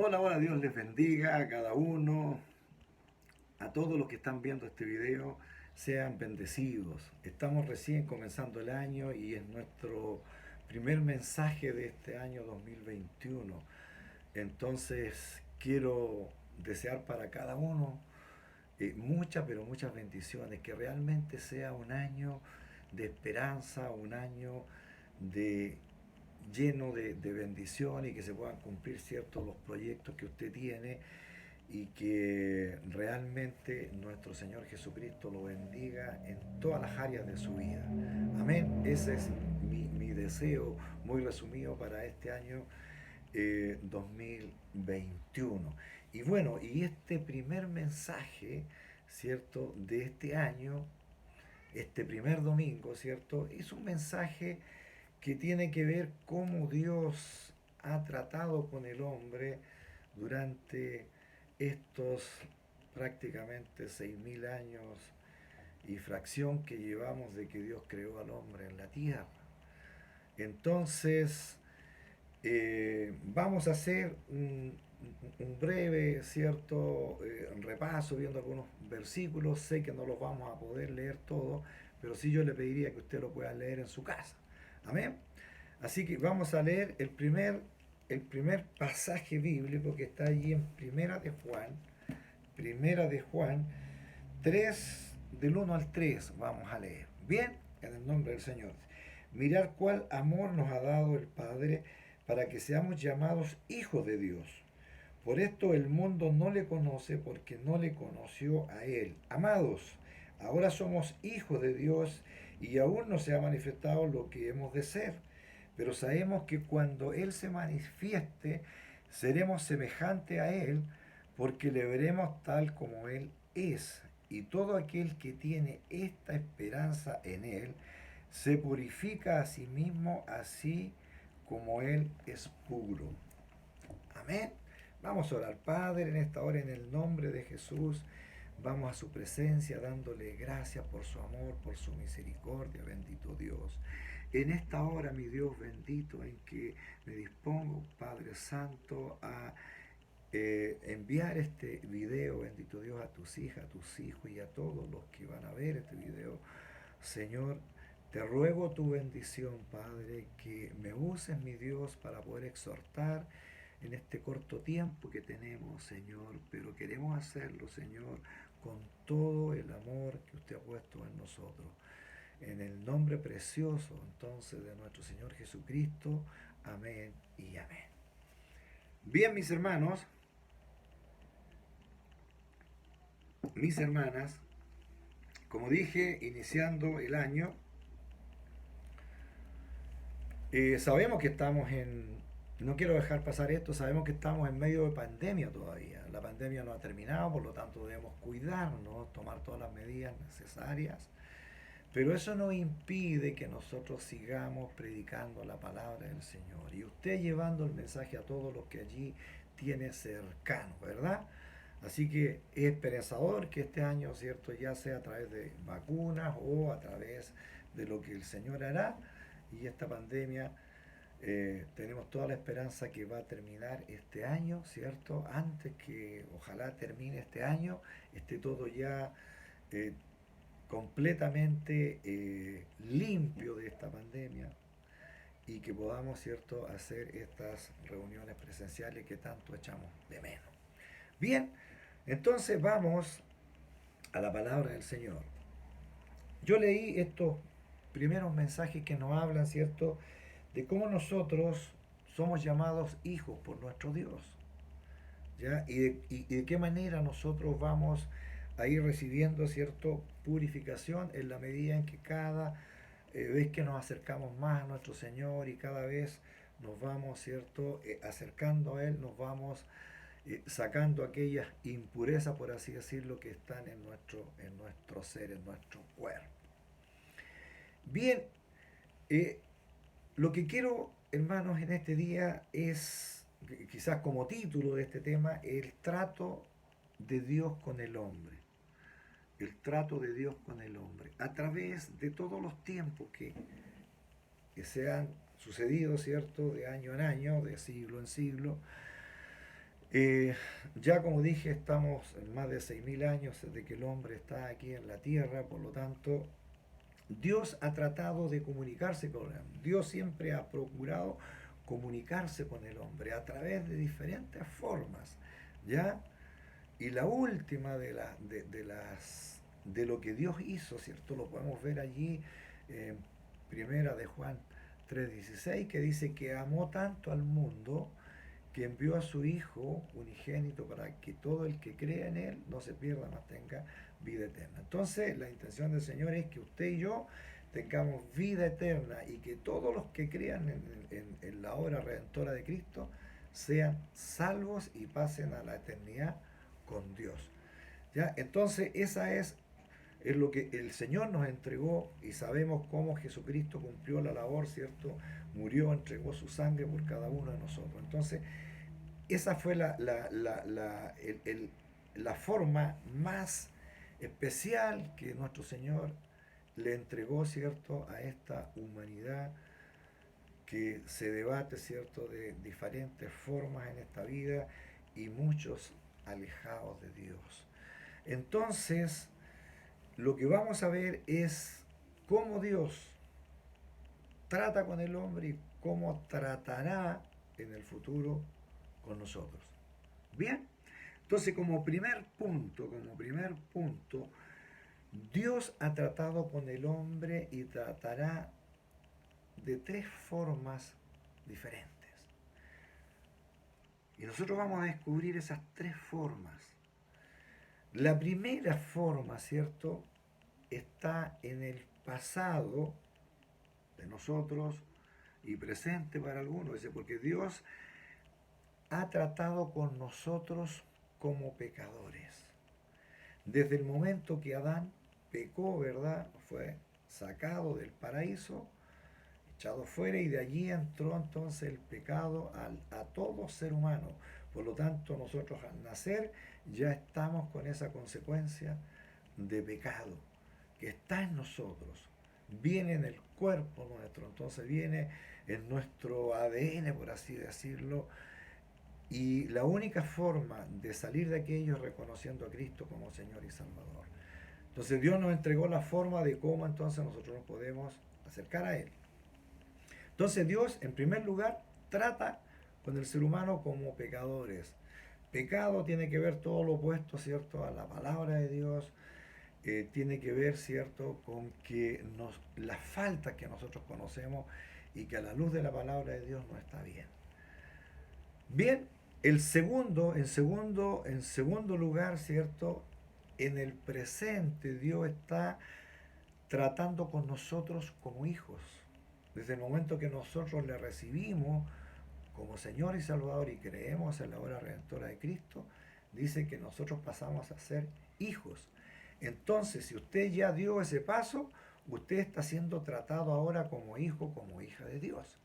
Hola, hola, Dios les bendiga a cada uno, a todos los que están viendo este video, sean bendecidos. Estamos recién comenzando el año y es nuestro primer mensaje de este año 2021. Entonces quiero desear para cada uno muchas, pero muchas bendiciones, que realmente sea un año de esperanza, un año de lleno de bendición y que se puedan cumplir ciertos los proyectos que usted tiene y que realmente nuestro Señor Jesucristo lo bendiga en todas las áreas de su vida. Amén. Ese es mi deseo muy resumido para este año 2021. Y bueno, y este primer mensaje, ¿cierto? De este año, este primer domingo, ¿cierto? Es un mensaje que tiene que ver cómo Dios ha tratado con el hombre durante estos prácticamente 6.000 años y fracción que llevamos de que Dios creó al hombre en la tierra. Entonces, vamos a hacer un breve, cierto, repaso viendo algunos versículos. Sé que no los vamos a poder leer todos, pero sí yo le pediría que usted lo pueda leer en su casa. Amén. Así que vamos a leer el primer pasaje bíblico que está allí en Primera de Juan 3, del 1 al 3 vamos a leer. Bien, en el nombre del Señor. Mirad cuál amor nos ha dado el Padre para que seamos llamados hijos de Dios. Por esto el mundo no le conoce porque no le conoció a Él. Amados, ahora somos hijos de Dios y aún no se ha manifestado lo que hemos de ser. Pero sabemos que cuando Él se manifieste, seremos semejantes a Él porque le veremos tal como Él es. Y todo aquel que tiene esta esperanza en Él, se purifica a sí mismo así como Él es puro. Amén. Vamos a orar, Padre, en esta hora en el nombre de Jesús. Vamos a su presencia dándole gracias por su amor, por su misericordia, bendito Dios. En esta hora, mi Dios bendito, en que me dispongo, Padre Santo, a enviar este video, bendito Dios, a tus hijas, a tus hijos y a todos los que van a ver este video. Señor, te ruego tu bendición, Padre, que me uses, mi Dios, para poder exhortar en este corto tiempo que tenemos, Señor, pero queremos hacerlo, Señor, con todo el amor que usted ha puesto en nosotros. En el nombre precioso, entonces, de nuestro Señor Jesucristo. Amén y amén. Bien, mis hermanos, mis hermanas, como dije, iniciando el año, sabemos que estamos no quiero dejar pasar esto, sabemos que estamos en medio de pandemia todavía. La pandemia no ha terminado, por lo tanto debemos cuidarnos, tomar todas las medidas necesarias. Pero eso no impide que nosotros sigamos predicando la palabra del Señor. Y usted llevando el mensaje a todos los que allí tiene cercano, ¿verdad? Así que es esperanzador que este año, ¿cierto?, ya sea a través de vacunas o a través de lo que el Señor hará. Y esta pandemia, tenemos toda la esperanza que va a terminar este año, ¿cierto? Antes que ojalá termine este año, esté todo ya eh, completamente limpio de esta pandemia y que podamos, ¿cierto?, hacer estas reuniones presenciales que tanto echamos de menos. Bien, entonces vamos a la palabra del Señor. Yo leí estos primeros mensajes que nos hablan, ¿cierto?, de cómo nosotros somos llamados hijos por nuestro Dios, ¿ya? Y de qué manera nosotros vamos a ir recibiendo, ¿cierto?, purificación en la medida en que cada vez que nos acercamos más a nuestro Señor y cada vez nos vamos, ¿cierto?, acercando a Él, nos vamos sacando aquellas impurezas, por así decirlo, que están en nuestro ser, en nuestro cuerpo. Bien, eh, lo que quiero, hermanos, en este día es, quizás como título de este tema, el trato de Dios con el hombre. El trato de Dios con el hombre. A través de todos los tiempos que se han sucedido, ¿cierto?, de año en año, de siglo en siglo, Eh, ya como dije, estamos en más de 6.000 años desde que el hombre está aquí en la tierra, por lo tanto, Dios ha tratado de comunicarse con él. Dios siempre ha procurado comunicarse con el hombre a través de diferentes formas, ¿ya? Y la última de lo que Dios hizo, ¿cierto? Lo podemos ver allí en Primera de Juan 3:16, que dice que amó tanto al mundo que envió a su Hijo unigénito para que todo el que crea en Él no se pierda, mas tenga vida eterna. Entonces, la intención del Señor es que usted y yo tengamos vida eterna y que todos los que crean en la obra redentora de Cristo sean salvos y pasen a la eternidad con Dios. ¿Ya? Entonces, esa es lo que el Señor nos entregó y sabemos cómo Jesucristo cumplió la labor, ¿cierto? Murió, entregó su sangre por cada uno de nosotros. Entonces, esa fue la forma más especial que nuestro Señor le entregó, ¿cierto?, a esta humanidad que se debate, ¿cierto?, de diferentes formas en esta vida y muchos alejados de Dios. Entonces, lo que vamos a ver es cómo Dios trata con el hombre y cómo tratará en el futuro con nosotros. Bien, entonces como primer punto, Dios ha tratado con el hombre y tratará de tres formas diferentes. Y nosotros vamos a descubrir esas tres formas. La primera forma, ¿cierto?, está en el pasado de nosotros y presente para algunos. Dice, porque Dios ha tratado con nosotros como pecadores. Desde el momento que Adán pecó, ¿verdad? Fue sacado del paraíso, echado fuera y de allí entró entonces el pecado a todo ser humano. Por lo tanto, nosotros al nacer ya estamos con esa consecuencia de pecado que está en nosotros, viene en el cuerpo nuestro, entonces viene en nuestro ADN, por así decirlo, y la única forma de salir de aquello es reconociendo a Cristo como Señor y Salvador. Entonces Dios nos entregó la forma de cómo entonces nosotros nos podemos acercar a Él. Entonces Dios, en primer lugar, trata con el ser humano como pecadores. Pecado tiene que ver todo lo opuesto, ¿cierto?, a la palabra de Dios. Tiene que ver, ¿cierto?, con que las faltas que nosotros conocemos y que a la luz de la palabra de Dios no está bien. Bien, en segundo lugar, ¿cierto?, en el presente Dios está tratando con nosotros como hijos. Desde el momento que nosotros le recibimos como Señor y Salvador y creemos en la obra redentora de Cristo, dice que nosotros pasamos a ser hijos. Entonces, si usted ya dio ese paso, usted está siendo tratado ahora como hijo, como hija de Dios.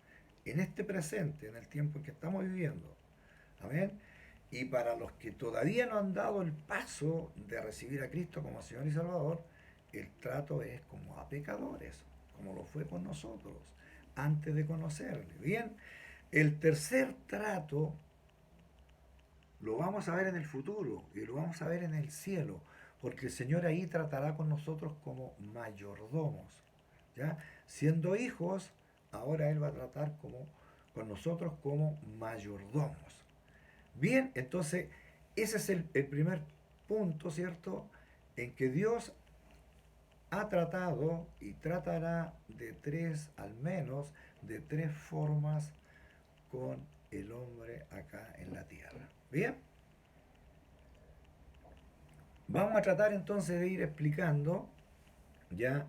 En este presente, en el tiempo en que estamos viviendo. Amén. Y para los que todavía no han dado el paso de recibir a Cristo como Señor y Salvador, el trato es como a pecadores, como lo fue con nosotros, antes de conocerle. Bien, el tercer trato lo vamos a ver en el futuro y lo vamos a ver en el cielo, porque el Señor ahí tratará con nosotros como mayordomos. ¿Ya? Siendo hijos, ahora Él va a tratar con nosotros como mayordomos. Bien, entonces ese es el primer punto, ¿cierto? En que Dios ha tratado y tratará de tres, al menos, de tres formas con el hombre acá en la tierra. Bien, vamos a tratar entonces de ir explicando ya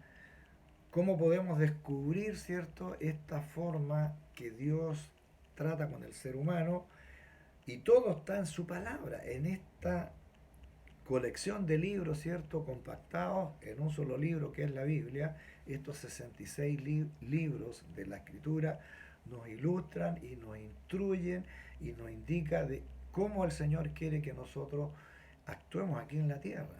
cómo podemos descubrir, ¿cierto?, esta forma que Dios trata con el ser humano, y todo está en su palabra, en esta colección de libros, ¿cierto?, compactados en un solo libro que es la Biblia. Estos 66 libros de la Escritura nos ilustran y nos instruyen y nos indica de cómo el Señor quiere que nosotros actuemos aquí en la tierra,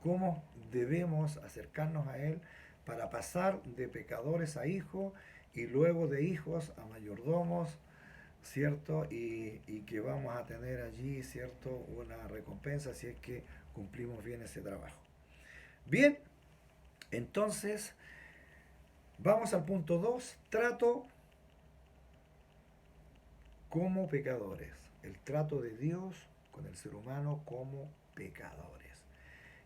cómo debemos acercarnos a Él para pasar de pecadores a hijos y luego de hijos a mayordomos, ¿cierto? Y que vamos a tener allí, ¿cierto? Una recompensa si es que cumplimos bien ese trabajo. Bien, entonces vamos al punto 2, trato como pecadores. El trato de Dios con el ser humano como pecadores.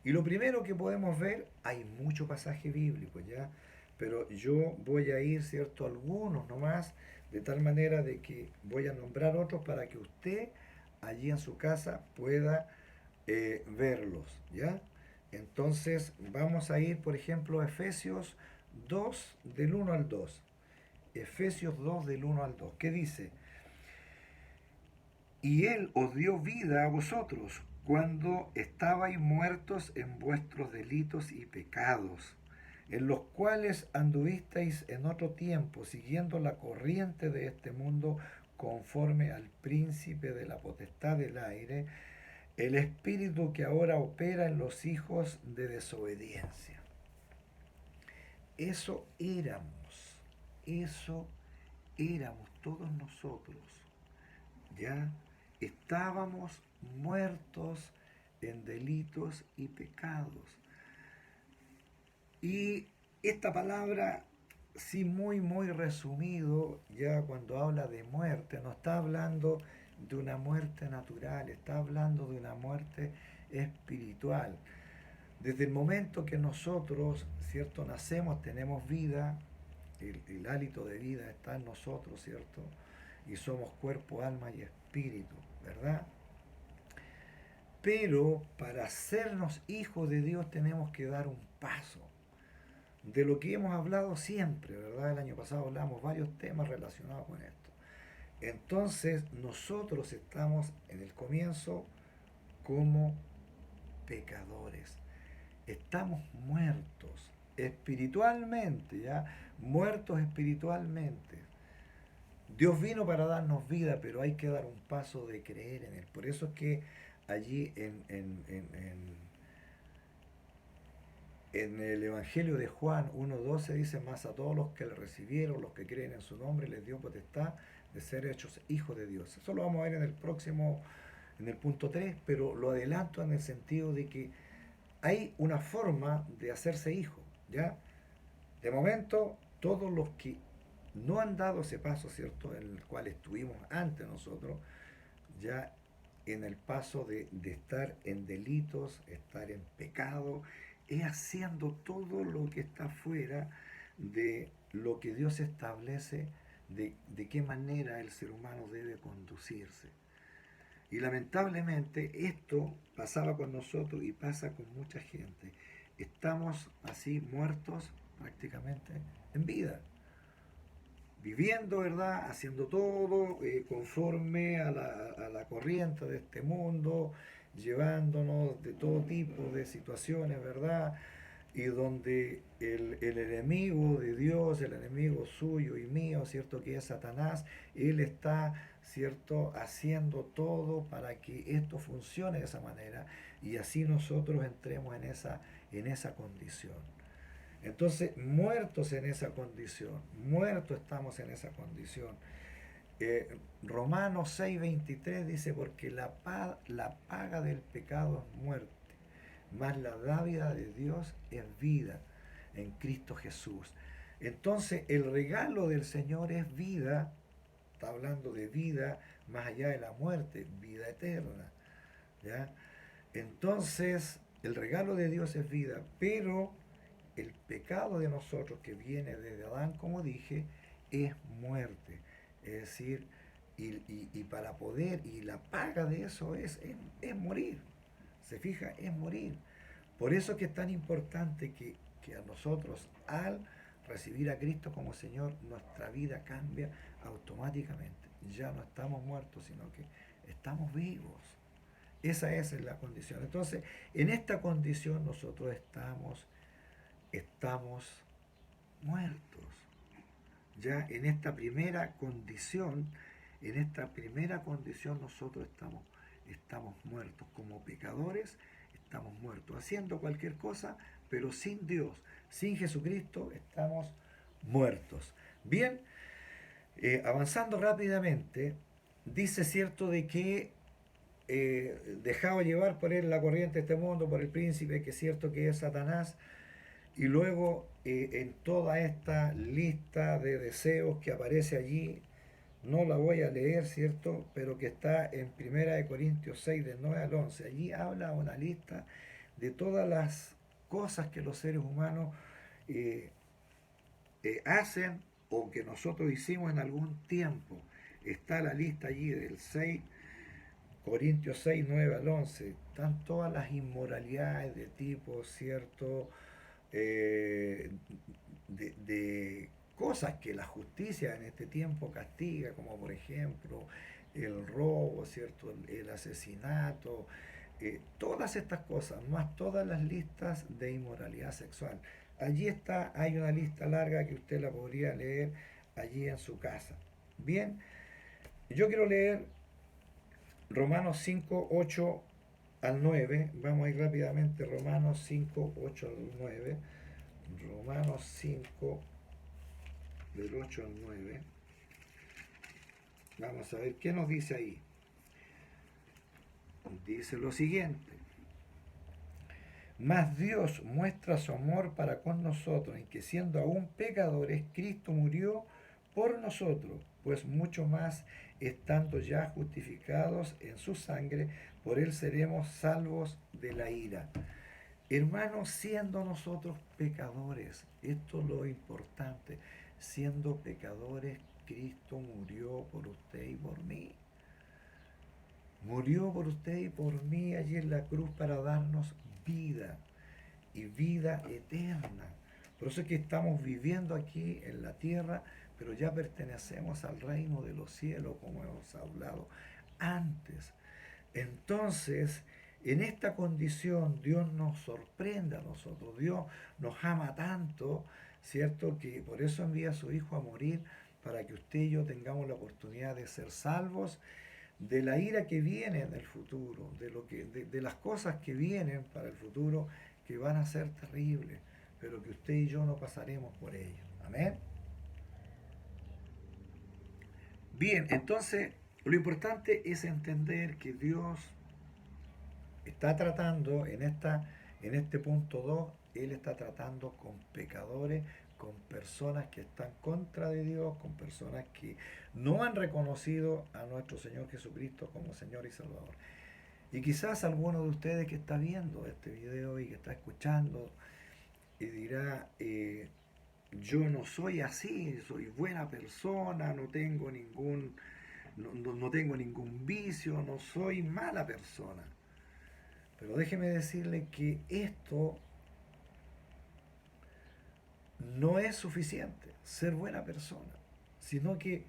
Y lo primero que podemos ver, hay mucho pasaje bíblico ya, pero yo voy a ir, ¿cierto?, algunos nomás, de tal manera de que voy a nombrar otros para que usted allí en su casa pueda verlos, ¿ya? Entonces vamos a ir, por ejemplo, a Efesios 2 del 1 al 2. Efesios 2 del 1 al 2. ¿Qué dice? Y Él os dio vida a vosotros cuando estabais muertos en vuestros delitos y pecados, en los cuales anduvisteis en otro tiempo, siguiendo la corriente de este mundo, conforme al príncipe de la potestad del aire, el espíritu que ahora opera en los hijos de desobediencia. Eso eso éramos todos nosotros. Ya estábamos muertos en delitos y pecados. Y esta palabra, sí, muy resumido, ya cuando habla de muerte, no está hablando de una muerte natural, está hablando de una muerte espiritual. Desde el momento que nosotros, ¿cierto?, nacemos, tenemos vida, el hálito de vida está en nosotros, ¿cierto? Y somos cuerpo, alma y espíritu, ¿verdad? Pero para hacernos hijos de Dios tenemos que dar un paso. De lo que hemos hablado siempre, ¿verdad? El año pasado hablamos varios temas relacionados con esto. Entonces nosotros estamos en el comienzo como pecadores. Estamos muertos espiritualmente, ¿ya? Muertos espiritualmente. Dios vino para darnos vida, pero hay que dar un paso de creer en Él. Por eso es que allí en el Evangelio de Juan 1.12 dice: más a todos los que le recibieron, los que creen en su nombre, les dio potestad de ser hechos hijos de Dios. Eso lo vamos a ver en el próximo, en el punto 3, pero lo adelanto en el sentido de que hay una forma de hacerse hijo, ¿ya? De momento, todos los que no han dado ese paso, ¿cierto?, en el cual estuvimos antes nosotros, ya en el paso de estar en delitos, estar en pecado, es haciendo todo lo que está fuera de lo que Dios establece, de qué manera el ser humano debe conducirse. Y lamentablemente esto pasaba con nosotros y pasa con mucha gente. Estamos así muertos prácticamente en vida, viviendo, ¿verdad? Haciendo todo conforme a la corriente de este mundo, llevándonos de todo tipo de situaciones, ¿verdad? Y donde el enemigo de Dios, el enemigo suyo y mío, ¿cierto?, que es Satanás, él está, ¿cierto?, haciendo todo para que esto funcione de esa manera y así nosotros entremos en esa condición. Entonces, muertos en esa condición, muertos estamos en esa condición. Romanos 6:23 dice: porque la paga del pecado es muerte, mas la dádiva de Dios es vida en Cristo Jesús. Entonces, el regalo del Señor es vida, está hablando de vida más allá de la muerte, vida eterna, ¿ya? Entonces, el regalo de Dios es vida, pero el pecado de nosotros que viene desde Adán, como dije, es muerte. Es decir, y para poder, y la paga de eso es morir. ¿Se fija? Es morir. Por eso es que es tan importante que a nosotros, al recibir a Cristo como Señor, nuestra vida cambia automáticamente. Ya no estamos muertos, sino que estamos vivos. Esa es la condición. Entonces, en esta condición nosotros estamos muertos. Ya en esta primera condición nosotros estamos muertos. Como pecadores estamos muertos. Haciendo cualquier cosa, pero sin Dios, sin Jesucristo, estamos muertos. Bien, avanzando rápidamente, dice cierto de que dejado llevar por él la corriente de este mundo, por el príncipe, que es cierto que es Satanás, y luego en toda esta lista de deseos que aparece allí, no la voy a leer, ¿cierto? Pero que está en 1 Corintios 6, del 9 al 11. Allí habla una lista de todas las cosas que los seres humanos eh, hacen o que nosotros hicimos en algún tiempo. Está la lista allí del 6 Corintios 6, 9 al 11. Están todas las inmoralidades de tipo, ¿cierto? Eh, de cosas que la justicia en este tiempo castiga, como por ejemplo el robo, ¿cierto? El asesinato, todas estas cosas, más todas las listas de inmoralidad sexual. Allí está, hay una lista larga que usted la podría leer allí en su casa. Bien, yo quiero leer Romanos 5 8 al 9. Vamos a ir rápidamente, Romanos 5 8 al 9. Romanos 5 del 8 al 9. Vamos a ver qué nos dice ahí. Dice lo siguiente: mas Dios muestra su amor para con nosotros, en que siendo aún pecadores, Cristo murió por nosotros, pues mucho más, estando ya justificados en su sangre, por él seremos salvos de la ira. Hermanos, siendo nosotros pecadores, esto es lo importante, siendo pecadores, Cristo murió por usted y por mí. Murió por usted y por mí allí en la cruz para darnos vida y vida eterna. Por eso es que estamos viviendo aquí en la tierra, pero ya pertenecemos al reino de los cielos, como hemos hablado antes. Entonces, en esta condición, Dios nos sorprende a nosotros. Dios nos ama tanto, ¿cierto? Que por eso envía a su Hijo a morir, para que usted y yo tengamos la oportunidad de ser salvos de la ira que viene en el futuro, de las cosas que vienen para el futuro, que van a ser terribles, pero que usted y yo no pasaremos por ello. Amén. Bien, entonces lo importante es entender que Dios está tratando en este punto 2, Él está tratando con pecadores, con personas que están contra de Dios, con personas que no han reconocido a nuestro Señor Jesucristo como Señor y Salvador. Y quizás alguno de ustedes que está viendo este video y que está escuchando y dirá, yo no soy así, soy buena persona, no tengo ningún vicio, no soy mala persona. Pero déjeme decirle que esto no es suficiente, ser buena persona, sino que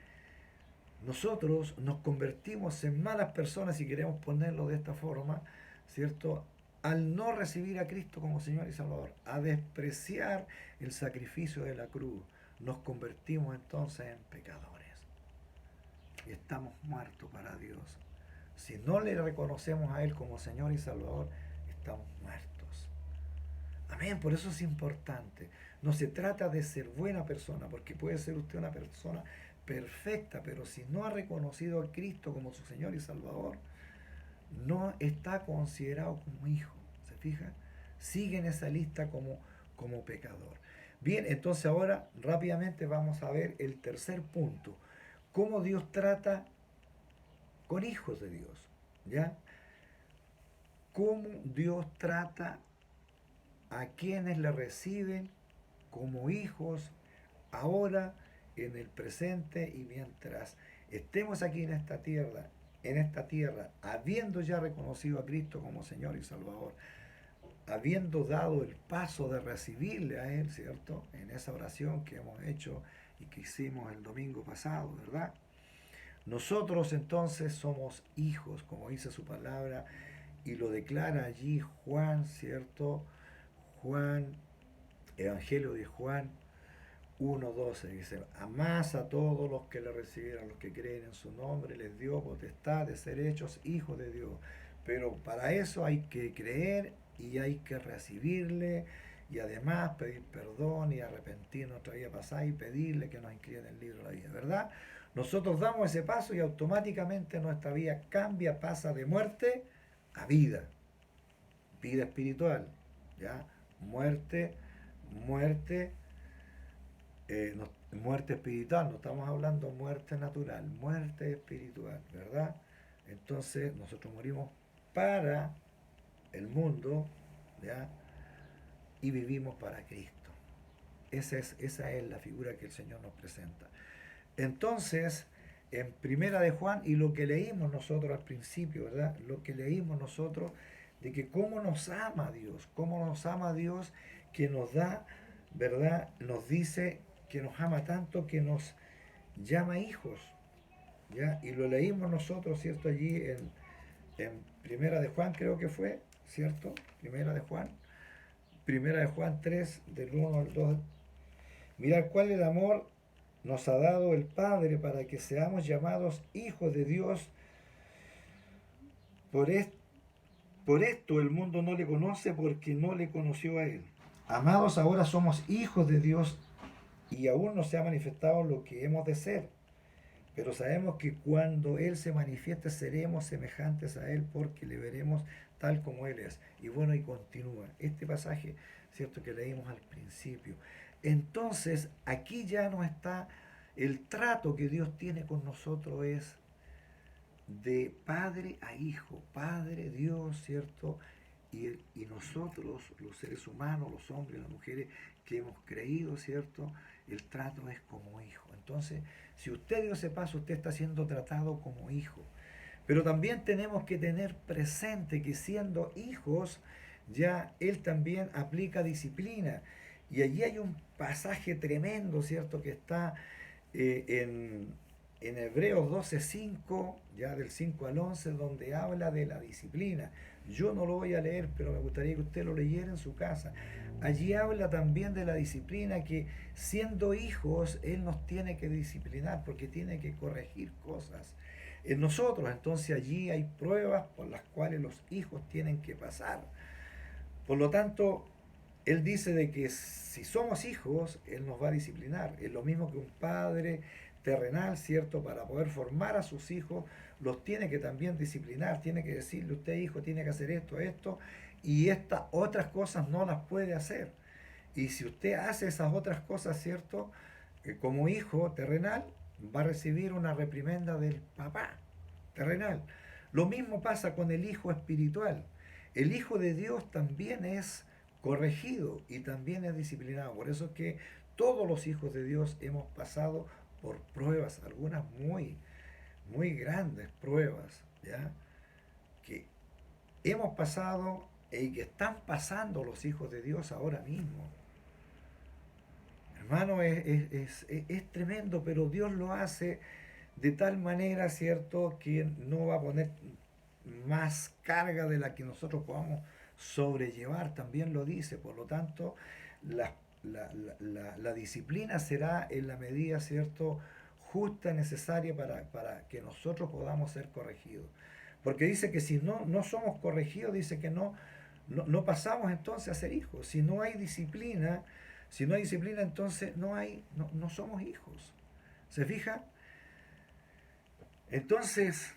nosotros nos convertimos en malas personas, si queremos ponerlo de esta forma, ¿cierto? Al no recibir a Cristo como Señor y Salvador, a despreciar el sacrificio de la cruz, nos convertimos entonces en pecadores. Y estamos muertos para Dios. Si no le reconocemos a Él como Señor y Salvador, estamos muertos. Amén, por eso es importante. No se trata de ser buena persona, porque puede ser usted una persona perfecta, pero si no ha reconocido a Cristo como su Señor y Salvador, no está considerado como hijo. ¿Se fija? Sigue en esa lista como pecador. Bien, entonces ahora rápidamente vamos a ver el tercer punto. Cómo Dios trata con hijos de Dios. ¿Ya? Cómo Dios trata a quienes le reciben como hijos ahora, en el presente, y mientras estemos aquí en esta tierra, habiendo ya reconocido a Cristo como Señor y Salvador, habiendo dado el paso de recibirle a Él, ¿cierto? En esa oración que hemos hecho y que hicimos el domingo pasado, ¿verdad? Nosotros entonces somos hijos, como dice su palabra, y lo declara allí Juan, ¿cierto? Juan, Evangelio de Juan 1:12 dice: a más a todos los que le recibieron, los que creen en su nombre, les dio potestad de ser hechos hijos de Dios. Pero para eso hay que creer y hay que recibirle, y además pedir perdón y arrepentir nuestra vida pasada y pedirle que nos inscriba en el libro de la vida, ¿verdad? Nosotros damos ese paso y automáticamente nuestra vida cambia, pasa de muerte a vida, vida espiritual, ¿ya? Muerte, muerte, muerte espiritual, no estamos hablando muerte natural, muerte espiritual, ¿verdad? Entonces nosotros morimos para el mundo, ¿ya? Y vivimos para Cristo. Esa es la figura que el Señor nos presenta. Entonces, en Primera de Juan, y lo que leímos nosotros al principio, ¿verdad? Lo que leímos nosotros de que cómo nos ama Dios, cómo nos ama Dios, que nos da, ¿verdad? Nos dice que nos ama tanto que nos llama hijos, ¿ya? Y lo leímos nosotros, ¿cierto? Allí en Primera de Juan, creo que fue, ¿cierto? Primera de Juan 3, del 1 al 2. Mirad cuál el amor nos ha dado el Padre para que seamos llamados hijos de Dios. Por, est por esto el mundo no le conoce porque no le conoció a Él. Amados, ahora somos hijos de Dios y aún no se ha manifestado lo que hemos de ser. Pero sabemos que cuando Él se manifieste seremos semejantes a Él porque le veremos tal como Él es. Y bueno, y continúa. Este pasaje, cierto, que leímos al principio. Entonces, aquí ya no está, el trato que Dios tiene con nosotros es de padre a hijo, Padre, Dios, ¿cierto? Y nosotros, los seres humanos, los hombres, las mujeres que hemos creído, ¿cierto? El trato es como hijo. Entonces, si usted dio ese paso, usted está siendo tratado como hijo. Pero también tenemos que tener presente que siendo hijos, ya Él también aplica disciplina. Y allí hay un pasaje tremendo, ¿cierto? Que está en Hebreos 12:5, ya del 5 al 11, donde habla de la disciplina. Yo no lo voy a leer, pero me gustaría que usted lo leyera en su casa. Allí habla también de la disciplina, que siendo hijos, Él nos tiene que disciplinar porque tiene que corregir cosas en nosotros. Entonces allí hay pruebas por las cuales los hijos tienen que pasar. Por lo tanto, Él dice de que si somos hijos, Él nos va a disciplinar. Es lo mismo que un padre terrenal, ¿cierto? Para poder formar a sus hijos, los tiene que también disciplinar, tiene que decirle, usted hijo tiene que hacer esto, esto, y estas otras cosas no las puede hacer. Y si usted hace esas otras cosas, ¿cierto? Como hijo terrenal, va a recibir una reprimenda del papá terrenal. Lo mismo pasa con el hijo espiritual. El hijo de Dios también es corregido y también es disciplinado. Por eso es que todos los hijos de Dios hemos pasado por pruebas, algunas muy, muy grandes pruebas, ¿ya? Que hemos pasado y que están pasando los hijos de Dios ahora mismo. Hermano, es tremendo, pero Dios lo hace de tal manera, ¿cierto?, que no va a poner más carga de la que nosotros podamos sobrellevar, también lo dice. Por lo tanto, la disciplina será en la medida, ¿cierto?, justa, necesaria para que nosotros podamos ser corregidos. Porque dice que si no somos corregidos, dice que no pasamos entonces a ser hijos. Si no hay disciplina, entonces no somos hijos. ¿Se fija? Entonces,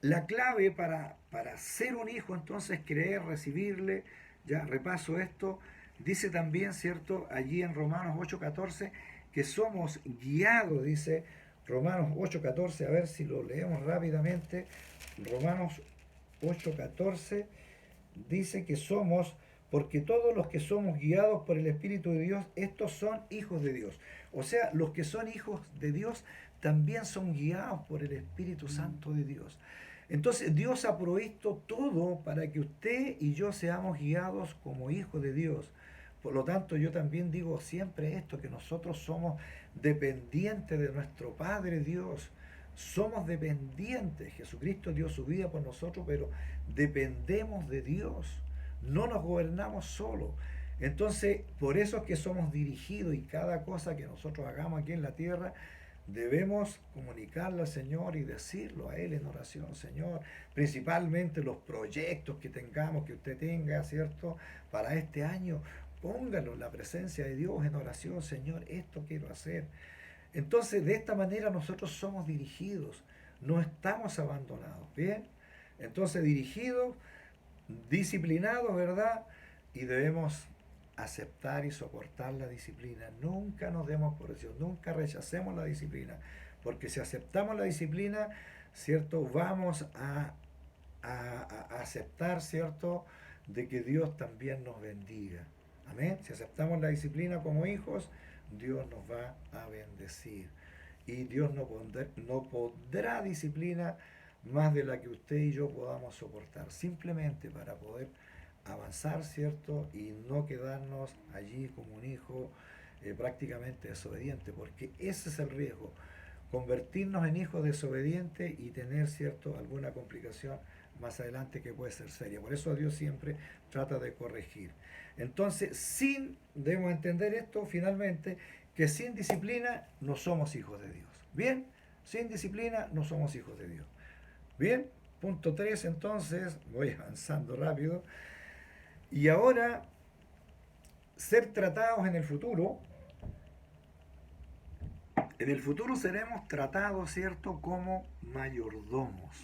la clave para ser un hijo, entonces, creer, recibirle, ya repaso esto, dice también, ¿cierto?, allí en Romanos 8:14, que somos guiados, dice Romanos 8:14, a ver si lo leemos rápidamente. Romanos 8:14 dice que somos, porque todos los que somos guiados por el Espíritu de Dios, estos son hijos de Dios. O sea, los que son hijos de Dios también son guiados por el Espíritu Santo de Dios. Entonces Dios ha provisto todo para que usted y yo seamos guiados como hijos de Dios. Por lo tanto, yo también digo siempre esto, que nosotros somos dependientes de nuestro Padre Dios. Somos dependientes. Jesucristo dio su vida por nosotros, pero dependemos de Dios. No nos gobernamos solos. Entonces, por eso es que somos dirigidos y cada cosa que nosotros hagamos aquí en la tierra, debemos comunicarla al Señor y decirlo a Él en oración. Señor, principalmente los proyectos que tengamos, que usted tenga, ¿cierto?, para este año, póngalo en la presencia de Dios en oración. Señor, esto quiero hacer. Entonces, de esta manera nosotros somos dirigidos, no estamos abandonados, ¿bien? Entonces, dirigidos, disciplinados, ¿verdad? Y debemos aceptar y soportar la disciplina. Nunca nos demos por eso, nunca rechacemos la disciplina, porque si aceptamos la disciplina, ¿cierto? Vamos a aceptar, ¿cierto? De que Dios también nos bendiga. Amén. Si aceptamos la disciplina como hijos, Dios nos va a bendecir. Y Dios no pondrá disciplina más de la que usted y yo podamos soportar, simplemente para poder avanzar, ¿cierto? Y no quedarnos allí como un hijo prácticamente desobediente, porque ese es el riesgo, convertirnos en hijos desobedientes y tener, ¿cierto?, alguna complicación más adelante que puede ser seria. Por eso Dios siempre trata de corregir. Entonces, debemos entender esto finalmente, que sin disciplina no somos hijos de Dios. Bien, sin disciplina no somos hijos de Dios. Bien, punto 3 entonces, voy avanzando rápido. Y ahora, ser tratados en el futuro. En el futuro seremos tratados, ¿cierto?, como mayordomos.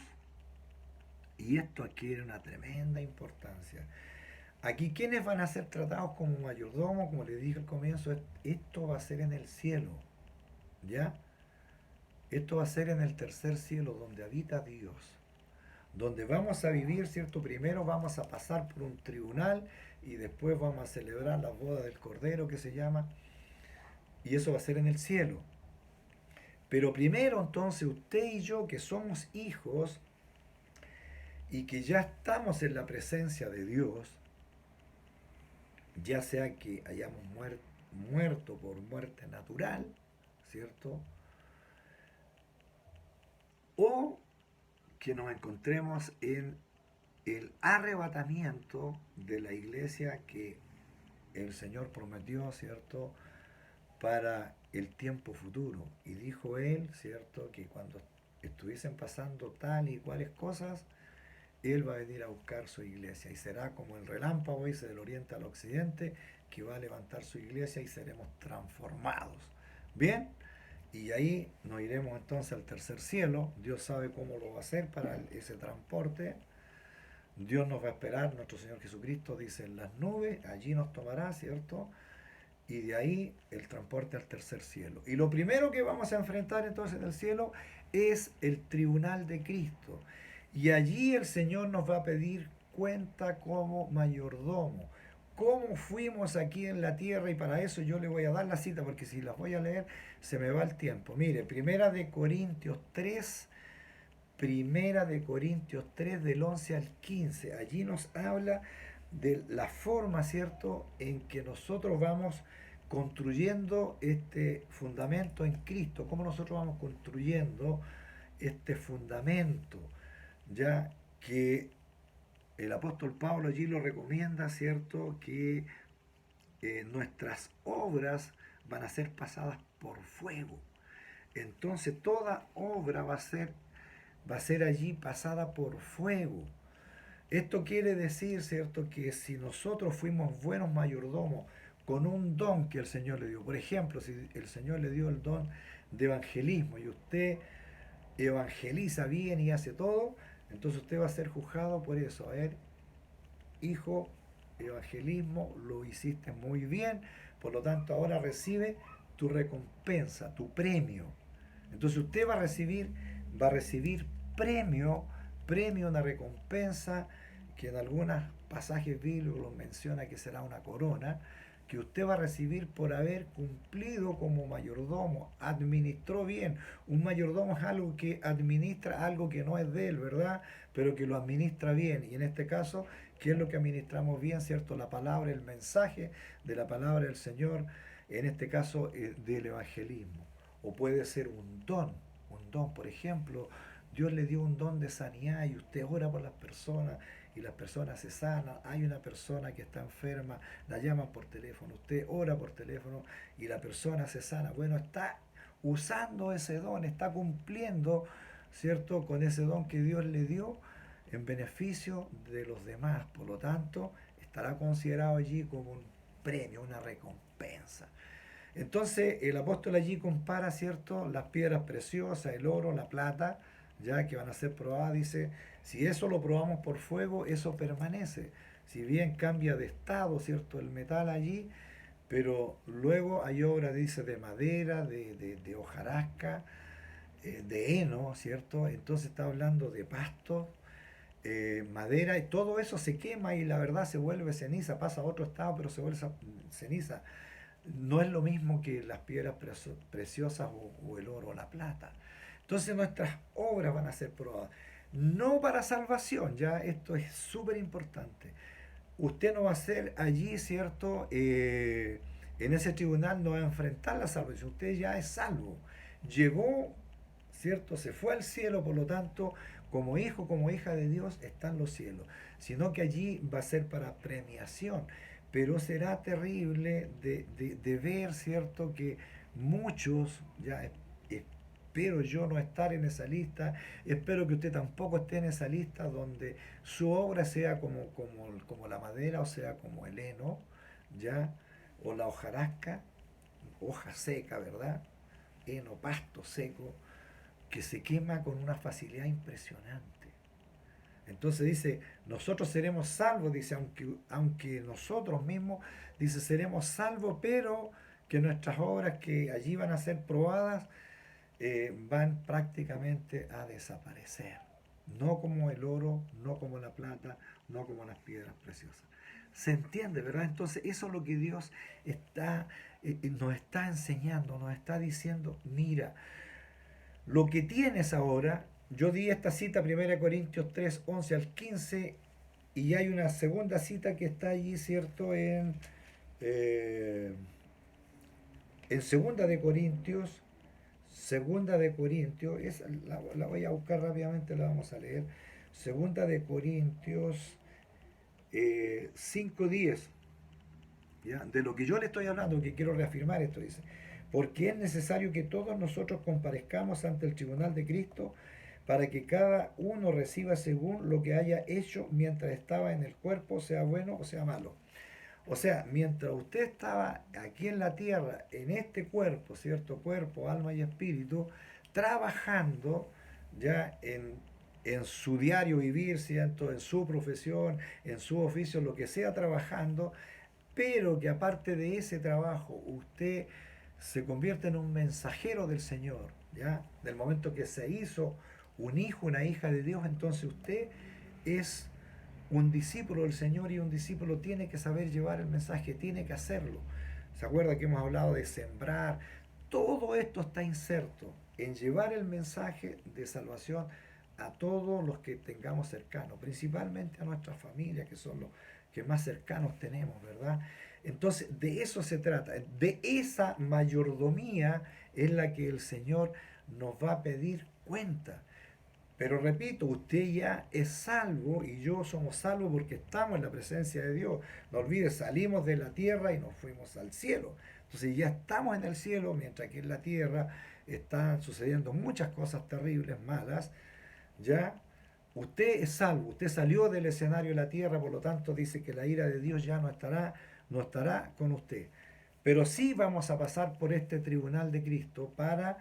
Y esto adquiere una tremenda importancia. Aquí, ¿quiénes van a ser tratados como mayordomos? Como les dije al comienzo, esto va a ser en el cielo, ¿ya? Esto va a ser en el tercer cielo, donde habita Dios. Donde vamos a vivir, ¿cierto? Primero vamos a pasar por un tribunal y después vamos a celebrar la boda del Cordero, que se llama. Y eso va a ser en el cielo. Pero primero entonces usted y yo, que somos hijos y que ya estamos en la presencia de Dios, ya sea que hayamos muerto por muerte natural, ¿cierto? O que nos encontremos en el arrebatamiento de la iglesia que el Señor prometió, ¿cierto?, para el tiempo futuro. Y dijo Él, ¿cierto?, que cuando estuviesen pasando tal y cuales cosas, Él va a venir a buscar su iglesia. Y será como el relámpago, dice, del oriente al occidente, que va a levantar su iglesia y seremos transformados. Bien, y ahí nos iremos entonces al tercer cielo. Dios sabe cómo lo va a hacer para ese transporte. Dios nos va a esperar, nuestro Señor Jesucristo dice, en las nubes, allí nos tomará, ¿cierto? Y de ahí el transporte al tercer cielo. Y lo primero que vamos a enfrentar entonces en el cielo es el tribunal de Cristo. Y allí el Señor nos va a pedir cuenta como mayordomo. ¿Cómo fuimos aquí en la tierra? Y para eso yo le voy a dar la cita, porque si las voy a leer se me va el tiempo. Mire, Primera de Corintios 3 del 11 al 15. Allí nos habla de la forma, ¿cierto?, en que nosotros vamos construyendo este fundamento en Cristo, cómo nosotros vamos construyendo este fundamento, ya que el apóstol Pablo allí lo recomienda, ¿cierto?, que nuestras obras van a ser pasadas por fuego. Entonces toda obra va a ser allí pasada por fuego. Esto quiere decir, ¿cierto?, que si nosotros fuimos buenos mayordomos con un don que el Señor le dio, por ejemplo, si el Señor le dio el don de evangelismo y usted evangeliza bien y hace todo, entonces usted va a ser juzgado por eso. A ver, hijo, evangelismo lo hiciste muy bien, por lo tanto ahora recibe tu recompensa, tu premio. Entonces usted va a recibir premio, una recompensa que en algunos pasajes bíblicos menciona que será una corona, que usted va a recibir por haber cumplido como mayordomo, administró bien. Un mayordomo es algo que administra algo que no es de él, ¿verdad? Pero que lo administra bien. Y en este caso, ¿qué es lo que administramos bien, cierto? La palabra, el mensaje de la palabra del Señor, en este caso del evangelismo. O puede ser un don, por ejemplo, Dios le dio un don de sanidad y usted ora por las personas y las personas se sanan. Hay una persona que está enferma, la llaman por teléfono, usted ora por teléfono y la persona se sana. Bueno, está usando ese don, está cumpliendo, ¿cierto?, con ese don que Dios le dio en beneficio de los demás. Por lo tanto, estará considerado allí como un premio, una recompensa. Entonces el apóstol allí compara, ¿cierto?, las piedras preciosas, el oro, la plata, ya que van a ser probadas, dice, si eso lo probamos por fuego, eso permanece. Si bien cambia de estado, ¿cierto?, el metal allí, pero luego hay obras, dice, de madera, de hojarasca, de heno, ¿cierto? Entonces está hablando de pasto, madera, y todo eso se quema y la verdad se vuelve ceniza, pasa a otro estado, pero se vuelve ceniza. No es lo mismo que las piedras preciosas o el oro o la plata. Entonces nuestras obras van a ser probadas. No para salvación, ya esto es súper importante. Usted no va a ser allí, ¿cierto? En ese tribunal no va a enfrentar la salvación. Usted ya es salvo. Llegó, ¿cierto? Se fue al cielo, por lo tanto, como hijo, como hija de Dios, está en los cielos. Sino que allí va a ser para premiación. Pero será terrible de ver, ¿cierto? Que muchos, ya espero yo no estar en esa lista, espero que usted tampoco esté en esa lista donde su obra sea como la madera, o sea, como el heno, ¿ya? O la hojarasca, hoja seca, ¿verdad? Heno, pasto seco, que se quema con una facilidad impresionante. Entonces dice, nosotros seremos salvos, dice, aunque nosotros mismos, dice, seremos salvos, pero que nuestras obras que allí van a ser probadas van prácticamente a desaparecer. No como el oro, no como la plata, no como las piedras preciosas. ¿Se entiende, verdad? Entonces eso es lo que Dios nos está enseñando, nos está diciendo, mira, lo que tienes ahora, yo di esta cita, 1 Corintios 3 11 al 15, y hay una segunda cita que está allí, ¿cierto? Eh, en Segunda de Corintios, la voy a buscar rápidamente, la vamos a leer. Segunda de Corintios 5:10, ¿ya? De lo que yo le estoy hablando, que quiero reafirmar esto, dice, porque es necesario que todos nosotros comparezcamos ante el tribunal de Cristo para que cada uno reciba según lo que haya hecho mientras estaba en el cuerpo, sea bueno o sea malo. O sea, mientras usted estaba aquí en la tierra, en este cuerpo, ¿cierto? Cuerpo, alma y espíritu, trabajando ya en su diario vivir, ¿cierto? En su profesión, en su oficio, lo que sea trabajando, pero que aparte de ese trabajo usted se convierte en un mensajero del Señor, ¿ya? Del momento que se hizo un hijo, una hija de Dios, entonces usted es un discípulo del Señor, y un discípulo tiene que saber llevar el mensaje, tiene que hacerlo. ¿Se acuerda que hemos hablado de sembrar? Todo esto está inserto en llevar el mensaje de salvación a todos los que tengamos cercanos, principalmente a nuestra familia, que son los que más cercanos tenemos, ¿verdad? Entonces, de eso se trata, de esa mayordomía es la que el Señor nos va a pedir cuenta. Pero repito, usted ya es salvo y yo somos salvos porque estamos en la presencia de Dios. No olvide, salimos de la tierra y nos fuimos al cielo. Entonces ya estamos en el cielo, mientras que en la tierra están sucediendo muchas cosas terribles, malas. Ya usted es salvo, usted salió del escenario de la tierra, por lo tanto dice que la ira de Dios ya no estará con usted. Pero sí vamos a pasar por este tribunal de Cristo para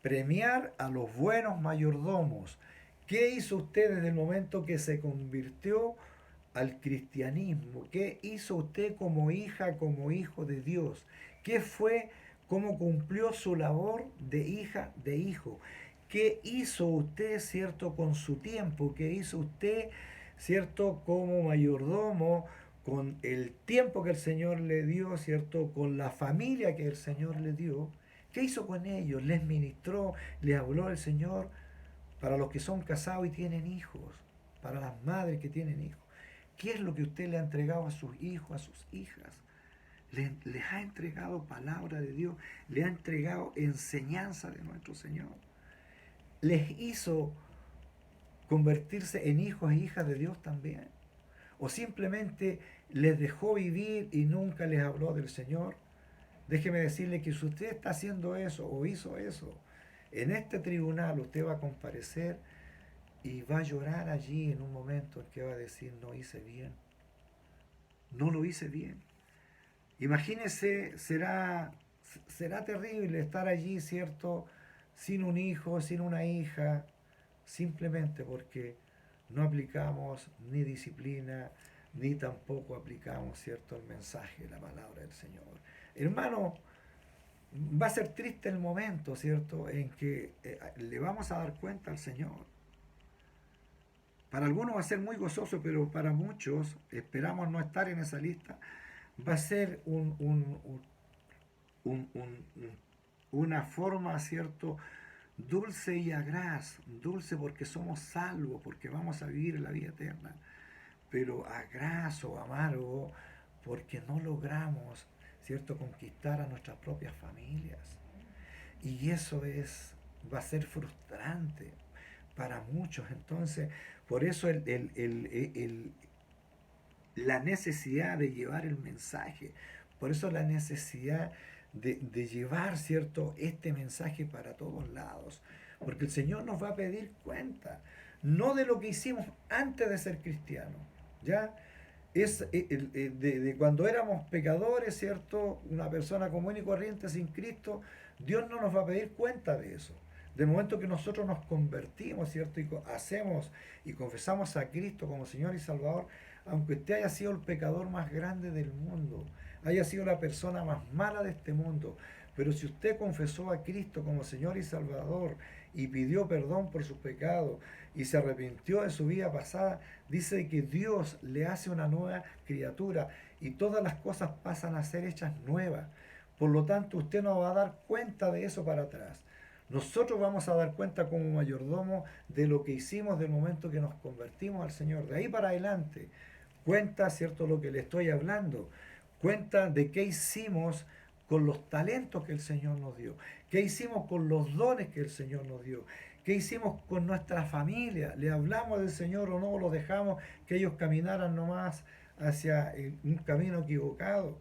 premiar a los buenos mayordomos. ¿Qué hizo usted desde el momento que se convirtió al cristianismo? ¿Qué hizo usted como hija, como hijo de Dios? ¿Qué fue, cómo cumplió su labor de hija, de hijo? ¿Qué hizo usted, cierto, con su tiempo? ¿Qué hizo usted, cierto, como mayordomo, con el tiempo que el Señor le dio, cierto, con la familia que el Señor le dio? ¿Qué hizo con ellos? ¿Les ministró? ¿Les habló el Señor? Para los que son casados y tienen hijos, para las madres que tienen hijos. ¿Qué es lo que usted le ha entregado a sus hijos, a sus hijas? Les ha entregado palabra de Dios, le ha entregado enseñanza de nuestro Señor. Les hizo convertirse en hijos e hijas de Dios también. O simplemente les dejó vivir y nunca les habló del Señor. Déjeme decirle que si usted está haciendo eso o hizo eso, en este tribunal usted va a comparecer y va a llorar allí en un momento en que va a decir, no hice bien, no lo hice bien. Imagínese, será será terrible estar allí, ¿cierto? Sin un hijo, sin una hija, simplemente porque no aplicamos ni disciplina, ni tampoco aplicamos, ¿cierto?, el mensaje, la palabra del Señor. Hermano, va a ser triste el momento, ¿cierto?, en que le vamos a dar cuenta al Señor. Para algunos va a ser muy gozoso, pero para muchos, esperamos no estar en esa lista, va a ser una forma, ¿cierto?, dulce y agraz, dulce porque somos salvos, porque vamos a vivir en la vida eterna, pero agraz o amargo porque no logramos, ¿cierto?, conquistar a nuestras propias familias. Y eso va a ser frustrante para muchos. Entonces, por eso la necesidad de llevar el mensaje, por eso la necesidad de llevar, ¿cierto?, este mensaje para todos lados. Porque el Señor nos va a pedir cuenta, no de lo que hicimos antes de ser cristianos, ¿ya? Es de cuando éramos pecadores, ¿cierto? Una persona común y corriente sin Cristo, Dios no nos va a pedir cuenta de eso. Del momento que nosotros nos convertimos, ¿cierto? Y hacemos y confesamos a Cristo como Señor y Salvador, aunque usted haya sido el pecador más grande del mundo, haya sido la persona más mala de este mundo, pero si usted confesó a Cristo como Señor y Salvador y pidió perdón por sus pecados y se arrepintió de su vida pasada, dice que Dios le hace una nueva criatura y todas las cosas pasan a ser hechas nuevas. Por lo tanto, usted no va a dar cuenta de eso para atrás. Nosotros vamos a dar cuenta como mayordomo de lo que hicimos del momento que nos convertimos al Señor. De ahí para adelante, cuenta, ¿cierto?, lo que le estoy hablando. Cuenta de qué hicimos con los talentos que el Señor nos dio. ¿Qué hicimos con los dones que el Señor nos dio? ¿Qué hicimos con nuestra familia? ¿Le hablamos del Señor o no? ¿Lo dejamos que ellos caminaran nomás hacia un camino equivocado?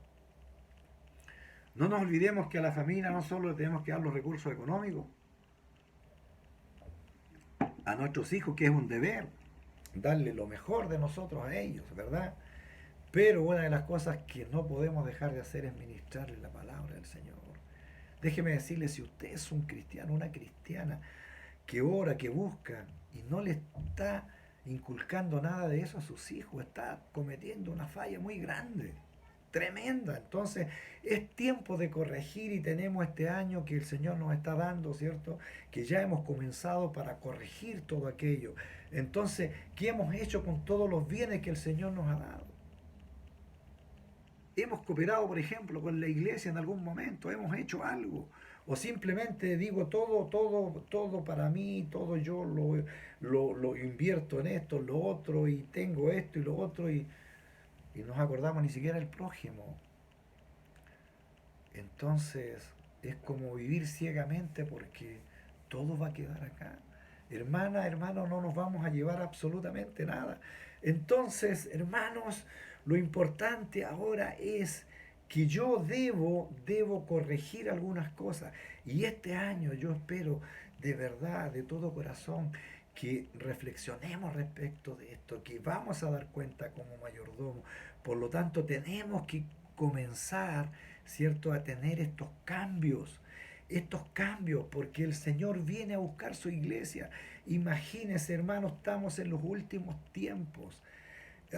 No nos olvidemos que a la familia no solo le tenemos que dar los recursos económicos, a nuestros hijos, que es un deber, darle lo mejor de nosotros a ellos, ¿verdad? Pero una de las cosas que no podemos dejar de hacer es ministrarle la palabra del Señor. Déjeme decirle, si usted es un cristiano, una cristiana, que ora, que busca, y no le está inculcando nada de eso a sus hijos, está cometiendo una falla muy grande, tremenda. Entonces es tiempo de corregir y tenemos este año que el Señor nos está dando, ¿cierto? Que ya hemos comenzado para corregir todo aquello. Entonces, ¿qué hemos hecho con todos los bienes que el Señor nos ha dado? Hemos cooperado, por ejemplo, con la iglesia en algún momento, hemos hecho algo. O simplemente digo todo para mí, todo yo lo invierto en esto, lo otro, y tengo esto y lo otro, y no nos acordamos ni siquiera del prójimo. Entonces es como vivir ciegamente porque todo va a quedar acá. Hermana, hermano, no nos vamos a llevar absolutamente nada. Entonces, hermanos, lo importante ahora es que yo debo corregir algunas cosas. Y este año yo espero de verdad, de todo corazón, que reflexionemos respecto de esto, que vamos a dar cuenta como mayordomo. Por lo tanto, tenemos que comenzar, ¿cierto?, a tener estos cambios, porque el Señor viene a buscar su iglesia. Imagínense, hermanos, estamos en los últimos tiempos.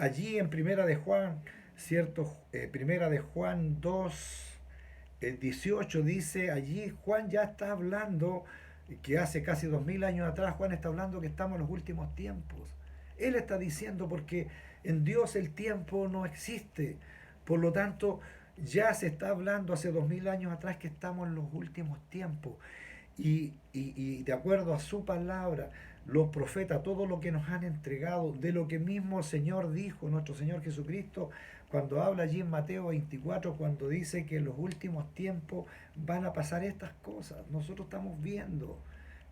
Allí en Primera de Juan, ¿cierto? Primera de Juan 2, 18 dice, allí Juan ya está hablando, que hace casi 2000 años atrás Juan está hablando que estamos en los últimos tiempos. Él está diciendo porque en Dios el tiempo no existe. Por lo tanto, ya se está hablando hace 2000 años atrás que estamos en los últimos tiempos. Y de acuerdo a su palabra, los profetas, todo lo que nos han entregado, de lo que mismo el Señor dijo, nuestro Señor Jesucristo, cuando habla allí en Mateo 24, cuando dice que en los últimos tiempos van a pasar estas cosas. Nosotros estamos viendo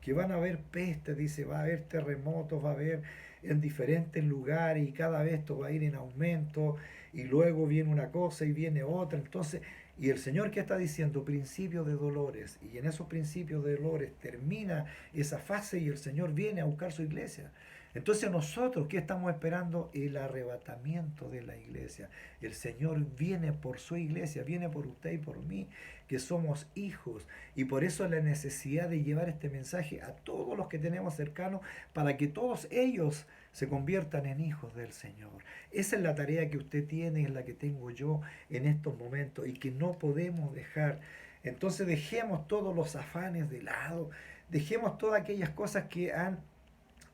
que van a haber pestes, dice, va a haber terremotos, va a haber en diferentes lugares y cada vez esto va a ir en aumento y luego viene una cosa y viene otra. Entonces, Y el Señor que está diciendo principio de dolores, y en esos principios de dolores termina esa fase y el Señor viene a buscar su iglesia. Entonces nosotros, ¿qué estamos esperando? El arrebatamiento de la iglesia. El Señor viene por su iglesia, viene por usted y por mí, que somos hijos. Y por eso la necesidad de llevar este mensaje a todos los que tenemos cercanos, para que todos ellos se conviertan en hijos del Señor. Esa es la tarea que usted tiene, es la que tengo yo en estos momentos y que no podemos dejar. Entonces dejemos todos los afanes de lado, dejemos todas aquellas cosas que han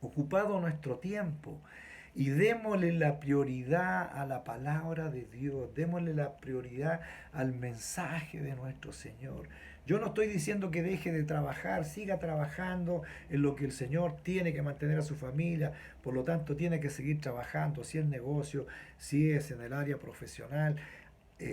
ocupado nuestro tiempo y démosle la prioridad a la palabra de Dios, démosle la prioridad al mensaje de nuestro Señor. Yo no estoy diciendo que deje de trabajar, siga trabajando en lo que el Señor tiene que mantener a su familia, por lo tanto tiene que seguir trabajando, si es negocio, si es en el área profesional,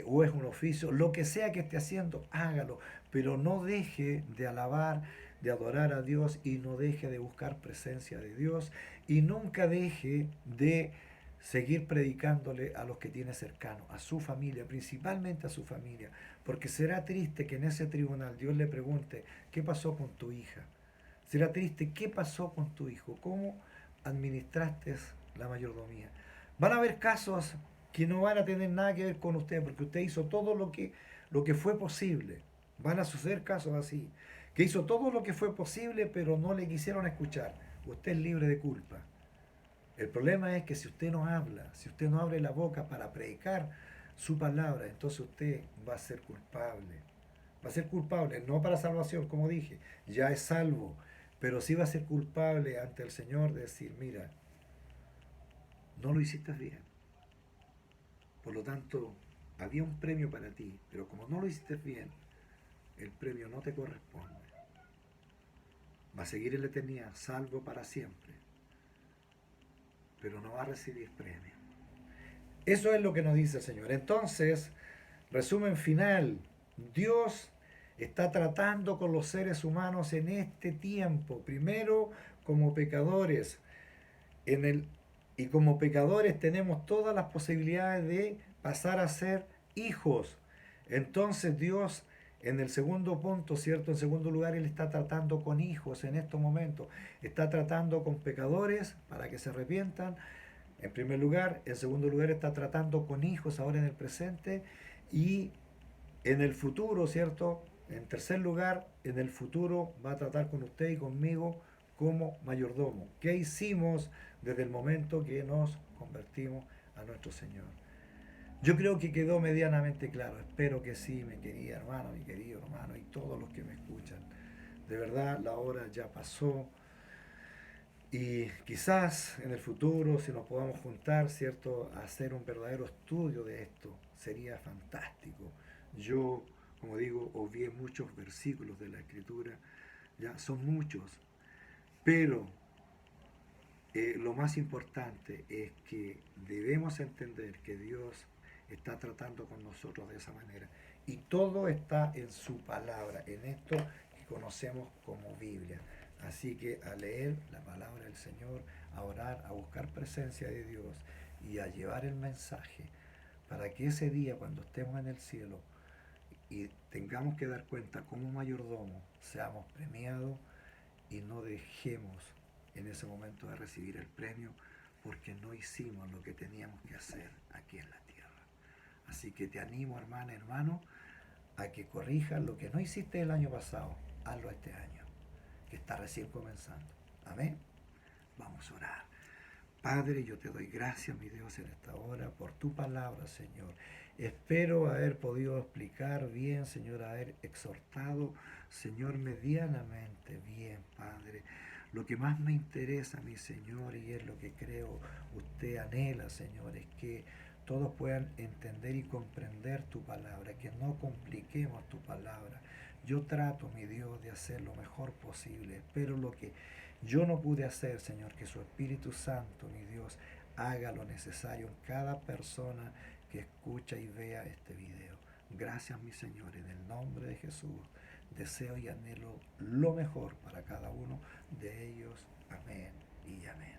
o es un oficio, lo que sea que esté haciendo, hágalo, pero no deje de alabar, de adorar a Dios y no deje de buscar presencia de Dios y nunca deje de seguir predicándole a los que tiene cercanos, a su familia, principalmente a su familia, porque será triste que en ese tribunal Dios le pregunte, ¿qué pasó con tu hija? Será triste, ¿qué pasó con tu hijo? ¿Cómo administraste la mayordomía? Van a haber casos que no van a tener nada que ver con usted, porque usted hizo todo lo que fue posible. Van a suceder casos así, que hizo todo lo que fue posible, pero no le quisieron escuchar. Usted es libre de culpa. El problema es que si usted no habla, si usted no abre la boca para predicar su palabra, entonces usted va a ser culpable. Va a ser culpable, no para salvación, como dije, ya es salvo, pero sí va a ser culpable ante el Señor de decir, mira, no lo hiciste bien. Por lo tanto, había un premio para ti, pero como no lo hiciste bien, el premio no te corresponde. Va a seguir en la eternidad, salvo para siempre, pero no va a recibir premio. Eso es lo que nos dice el Señor. Entonces, resumen final, Dios está tratando con los seres humanos en este tiempo, primero como pecadores, y como pecadores tenemos todas las posibilidades de pasar a ser hijos. Entonces Dios, en el segundo punto, ¿cierto? En segundo lugar, Él está tratando con hijos en estos momentos. Está tratando con pecadores para que se arrepientan. En primer lugar. En segundo lugar, está tratando con hijos ahora en el presente. Y en el futuro, ¿cierto? En tercer lugar, en el futuro va a tratar con usted y conmigo como mayordomo. ¿Qué hicimos desde el momento que nos convertimos a nuestro Señor? Yo creo que quedó medianamente claro. Espero que sí, mi querida hermano, mi querido hermano y todos los que me escuchan. De verdad, la hora ya pasó. Y quizás en el futuro, si nos podamos juntar, ¿cierto?, a hacer un verdadero estudio de esto, sería fantástico. Yo, como digo, obvié muchos versículos de la Escritura, ya son muchos, pero lo más importante es que debemos entender que Dios está tratando con nosotros de esa manera. Y todo está en su palabra, en esto que conocemos como Biblia. Así que a leer la palabra del Señor, a orar, a buscar presencia de Dios y a llevar el mensaje para que ese día cuando estemos en el cielo y tengamos que dar cuenta como mayordomo, seamos premiados y no dejemos en ese momento de recibir el premio porque no hicimos lo que teníamos que hacer aquí en la tierra. Así que te animo, hermana, hermano, a que corrijas lo que no hiciste el año pasado, hazlo este año, que está recién comenzando. Amén. Vamos a orar. Padre, yo te doy gracias, mi Dios, en esta hora por tu palabra, Señor. Espero haber podido explicar bien, Señor, haber exhortado, Señor, medianamente bien, Padre. Lo que más me interesa, mi Señor, y es lo que creo usted anhela, Señor, es que todos puedan entender y comprender tu palabra, que no compliquemos tu palabra. Yo trato, mi Dios, de hacer lo mejor posible, pero lo que yo no pude hacer, Señor, que su Espíritu Santo, mi Dios, haga lo necesario en cada persona que escucha y vea este video. Gracias, mi Señor, en el nombre de Jesús. Deseo y anhelo lo mejor para cada uno de ellos. Amén y amén.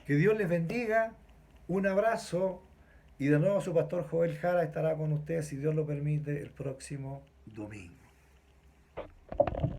Que Dios les bendiga. Un abrazo Y de nuevo su pastor Joel Jara estará con ustedes, si Dios lo permite, el próximo domingo.